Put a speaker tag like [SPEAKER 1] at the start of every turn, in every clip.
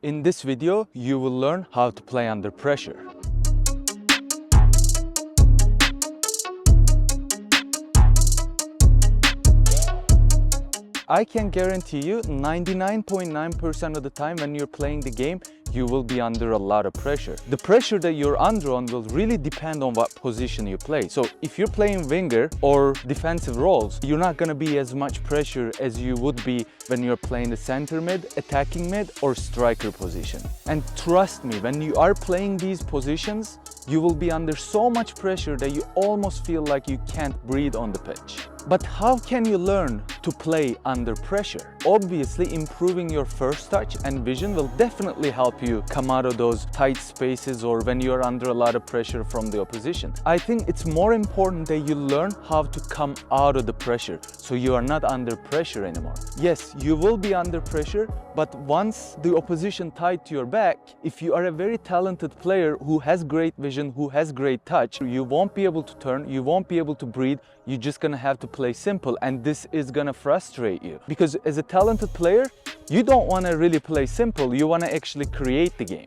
[SPEAKER 1] In this video, you will learn how to play under pressure. I can guarantee you 99.9% of the time when you're playing the game, you will be under a lot of pressure. The pressure that you're under on will really depend on what position you play. So if you're playing winger or defensive roles, you're not going to be as much pressure as you would be when you're playing the center mid, attacking mid or striker position. And trust me, when you are playing these positions, you will be under so much pressure that you almost feel like you can't breathe on the pitch. But how can you learn to play under pressure? Obviously, improving your first touch and vision will definitely help you come out of those tight spaces or when you're under a lot of pressure from the opposition. I think it's more important that you learn how to come out of the pressure so you are not under pressure anymore. Yes, you will be under pressure, but once the opposition tied to your back, if you are a very talented player who has great vision, who has great touch, you won't be able to turn, you won't be able to breathe, you're just gonna have to play simple, and this is gonna frustrate you. Because as a talented player, you don't wanna really play simple, you wanna actually create the game.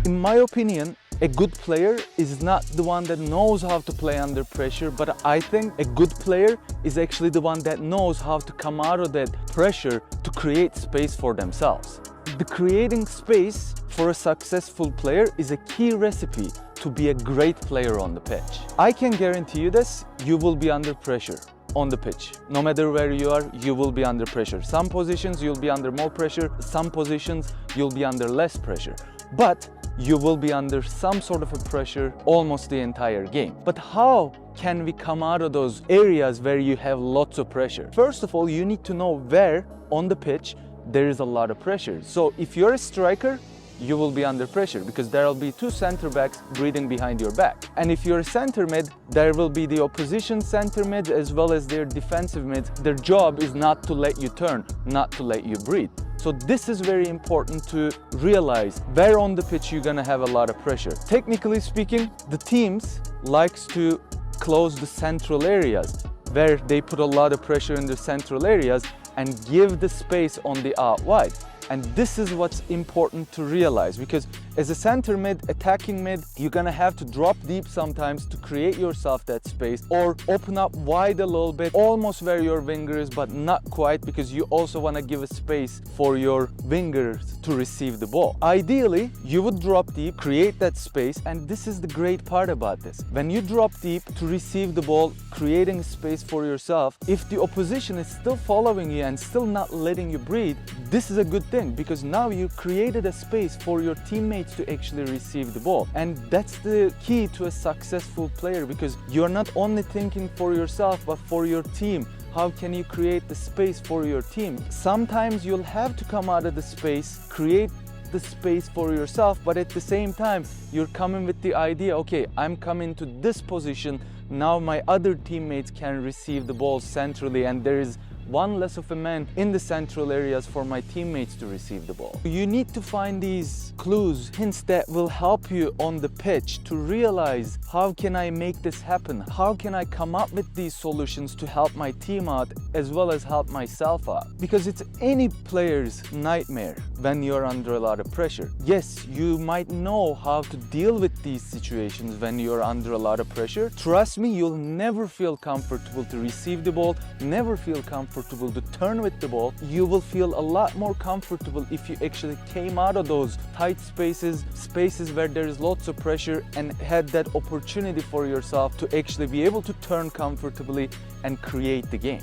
[SPEAKER 1] In my opinion, a good player is not the one that knows how to play under pressure, but I think a good player is actually the one that knows how to come out of that pressure to create space for themselves. The creating space for a successful player is a key recipe to be a great player on the pitch. I can guarantee you this, you will be under pressure on the pitch. No matter where you are, you will be under pressure. Some positions you'll be under more pressure, some positions you'll be under less pressure. But you will be under some sort of a pressure almost the entire game. But how can we come out of those areas where you have lots of pressure? First of all, you need to know where on the pitch there is a lot of pressure. So if you're a striker, you will be under pressure because there will be two center backs breathing behind your back. And if you're a center mid, there will be the opposition center mid as well as their defensive mids. Their job is not to let you turn, not to let you breathe. So this is very important to realize where on the pitch you're gonna have a lot of pressure. Technically speaking, the teams likes to close the central areas where they put a lot of pressure in the central areas and give the space on the out wide. And this is what's important to realize, because as a center mid, attacking mid, you're gonna have to drop deep sometimes to create yourself that space or open up wide a little bit, almost where your winger is, but not quite, because you also wanna give a space for your wingers to receive the ball. Ideally, you would drop deep, create that space, and this is the great part about this. When you drop deep to receive the ball, creating space for yourself, if the opposition is still following you and still not letting you breathe, this is a good thing, because now you created a space for your teammates to actually receive the ball. And that's the key to a successful player, because you're not only thinking for yourself but for your team. How can you create the space for your team? Sometimes you'll have to come out of the space, create the space for yourself, but at the same time you're coming with the idea, okay, I'm coming to this position, now my other teammates can receive the ball centrally and there is one less of a man in the central areas for my teammates to receive the ball. You need to find these clues, hints that will help you on the pitch to realize, how can I make this happen? How can I come up with these solutions to help my team out as well as help myself out? Because it's any player's nightmare when you're under a lot of pressure. Yes, you might know how to deal with these situations when you're under a lot of pressure. Trust me, you'll never feel comfortable to receive the ball, never feel comfortable to turn with the ball. You will feel a lot more comfortable if you actually came out of those tight spaces where there is lots of pressure, and had that opportunity for yourself to actually be able to turn comfortably and create the game.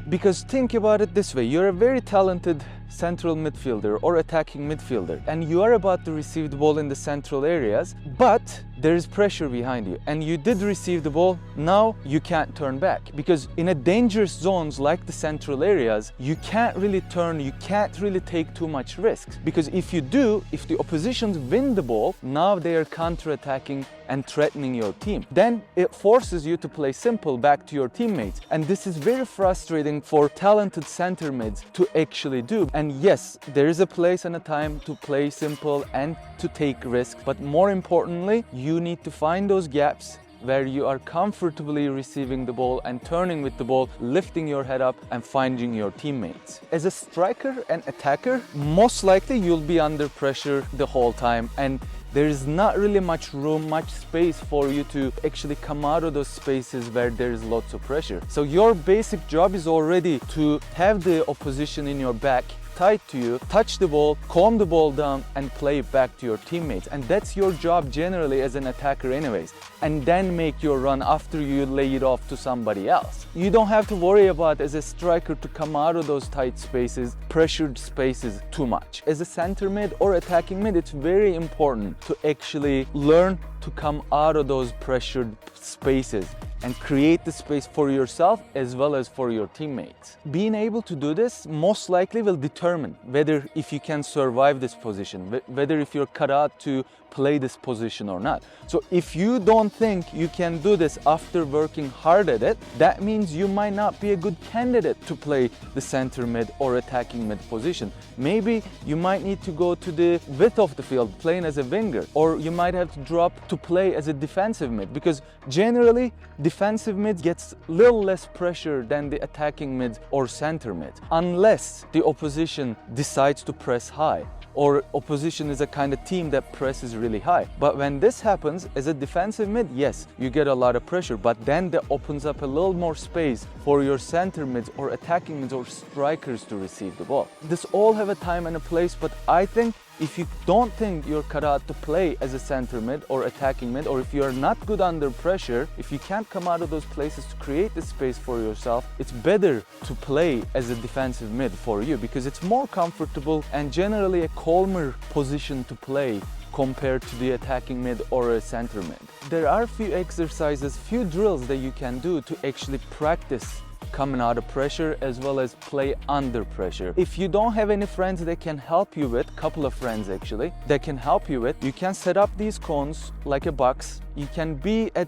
[SPEAKER 1] Because think about it this way, you're a very talented central midfielder or attacking midfielder, and you are about to receive the ball in the central areas, but there is pressure behind you and you did receive the ball. Now you can't turn back, because in a dangerous zones like the central areas, you can't really turn, you can't really take too much risks, because if you do, if the oppositions win the ball, now they are counter-attacking and threatening your team. Then it forces you to play simple back to your teammates, and this is very frustrating for talented center mids to actually do. And yes, there is a place and a time to play simple and to take risks, but more importantly, you need to find those gaps where you are comfortably receiving the ball and turning with the ball, lifting your head up and finding your teammates. As a striker and attacker, most likely you'll be under pressure the whole time, and there is not really much room, much space for you to actually come out of those spaces where there is lots of pressure. So your basic job is already to have the opposition in your back, tight to you, touch the ball, calm the ball down and play it back to your teammates. And that's your job generally as an attacker anyways. And then make your run after you lay it off to somebody else. You don't have to worry about as a striker to come out of those tight spaces, pressured spaces too much. As a center mid or attacking mid, it's very important to actually learn to come out of those pressured spaces and create the space for yourself as well as for your teammates. Being able to do this most likely will determine whether if you can survive this position, whether if you're cut out to play this position or not. So if you don't think you can do this after working hard at it, that means you might not be a good candidate to play the center mid or attacking mid position. Maybe you might need to go to the width of the field playing as a winger, or you might have to drop to play as a defensive mid, because generally defensive mid gets a little less pressure than the attacking mid or center mid, unless the opposition decides to press high, or opposition is a kind of team that presses really high. But when this happens as a defensive mid, yes, you get a lot of pressure, but then that opens up a little more space for your center mids or attacking mids or strikers to receive the ball. This all have a time and a place, but I think if you don't think you're cut out to play as a center mid or attacking mid, or if you're not good under pressure, if you can't come out of those places to create the space for yourself, it's better to play as a defensive mid for you, because it's more comfortable and generally a calmer position to play compared to the attacking mid or a center mid. There are a few exercises, few drills that you can do to actually practice coming out of pressure as well as play under pressure. If you don't have any friends that can help you with, couple of friends actually, that can help you with, you can set up these cones like a box. You can be at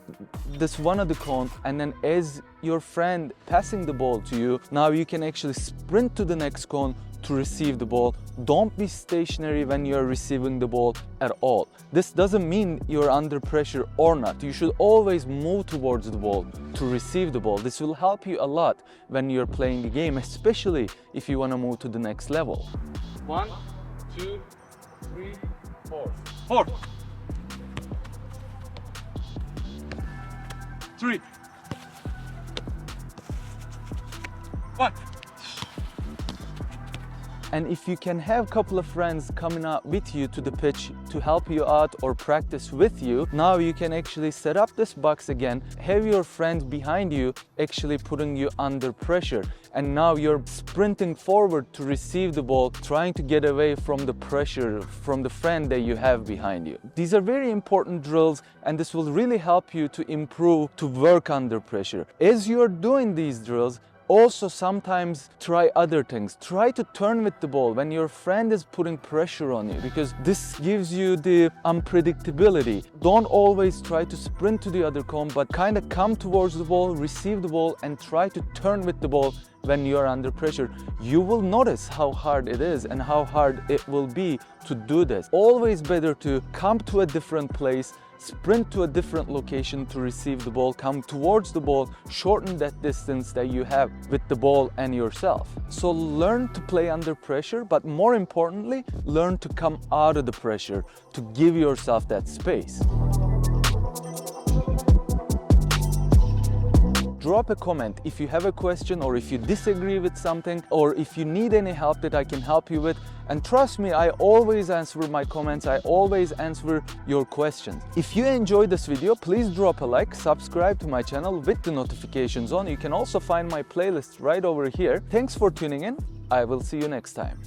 [SPEAKER 1] this one of the cones, and then as your friend passing the ball to you, now you can actually sprint to the next cone to receive the ball. Don't be stationary when you're receiving the ball at all. This doesn't mean you're under pressure or not. You should always move towards the ball to receive the ball. This will help you a lot when you're playing the game, especially if you want to move to the next level.
[SPEAKER 2] 1, 2, 3, 4. 4. 3. 1.
[SPEAKER 1] And if you can have a couple of friends coming out with you to the pitch to help you out or practice with you, now you can actually set up this box again, have your friend behind you actually putting you under pressure. And now you're sprinting forward to receive the ball, trying to get away from the pressure from the friend that you have behind you. These are very important drills, and this will really help you to improve, to work under pressure. As you're doing these drills, also sometimes try other things. Try to turn with the ball when your friend is putting pressure on you, because this gives you the unpredictability. Don't always try to sprint to the other cone, but kind of come towards the ball, receive the ball, and try to turn with the ball when you're under pressure. You will notice how hard it is and how hard it will be to do this. Always better to come to a different place, sprint to a different location to receive the ball, come towards the ball, shorten that distance that you have with the ball and yourself. So learn to play under pressure, but more importantly, learn to come out of the pressure, to give yourself that space. Drop a comment if you have a question, or if you disagree with something, or if you need any help that I can help you with. And trust me, I always answer my comments, I always answer your questions. If you enjoyed this video, please drop a like, subscribe to my channel with the notifications on. You can also find my playlist right over here. Thanks for tuning in. I will see you next time.